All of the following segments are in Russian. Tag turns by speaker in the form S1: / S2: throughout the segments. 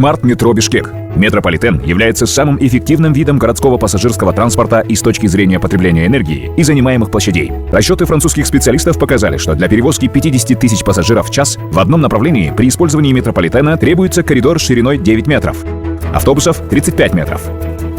S1: Смарт-метро Бишкек. Метрополитен является самым эффективным видом городского пассажирского транспорта и с точки зрения потребления энергии и занимаемых площадей. Расчеты французских специалистов показали, что для перевозки 50 тысяч пассажиров в час в одном направлении при использовании метрополитена требуется коридор шириной 9 метров, автобусов 35 метров,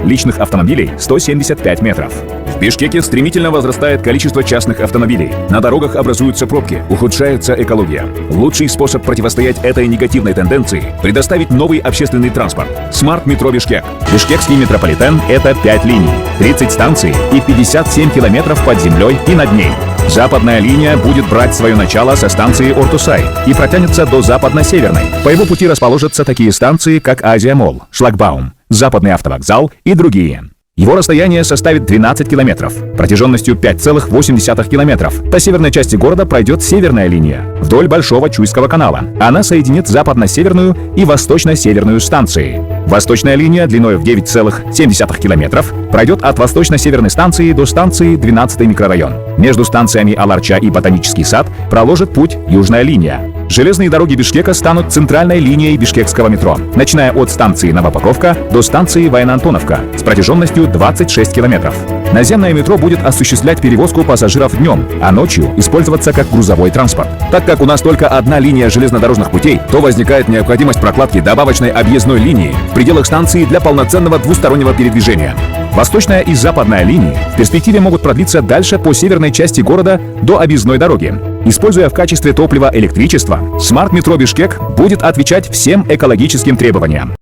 S1: личных автомобилей 175 метров. В Бишкеке стремительно возрастает количество частных автомобилей. На дорогах образуются пробки, ухудшается экология. Лучший способ противостоять этой негативной тенденции – предоставить новый общественный транспорт. Смарт-метро Бишкек. Бишкекский метрополитен – это 5 линий, 30 станций и 57 километров под землей и над ней. Западная линия будет брать свое начало со станции Ортусай и протянется до западно-северной. По его пути расположатся такие станции, как Азия-Молл, Шлагбаум, Западный автовокзал и другие. Его расстояние составит 12 километров, протяженностью 5,8 километров. По северной части города пройдет северная линия вдоль Большого Чуйского канала. Она соединит западно-северную и восточно-северную станции. Восточная линия длиной в 9,7 километров пройдет от восточно-северной станции до станции 12-й микрорайон. Между станциями Аларча и Ботанический сад проложит путь южная линия. Железные дороги Бишкека станут центральной линией бишкекского метро, начиная от станции Новопокровка до станции Военно-Антоновка с протяженностью 26 километров. Наземное метро будет осуществлять перевозку пассажиров днем, а ночью использоваться как грузовой транспорт. Так как у нас только одна линия железнодорожных путей, то возникает необходимость прокладки добавочной объездной линии в пределах станции для полноценного двустороннего передвижения. Восточная и западная линии в перспективе могут продлиться дальше по северной части города до объездной дороги. Используя в качестве топлива электричество, смарт-метро Бишкек будет отвечать всем экологическим требованиям.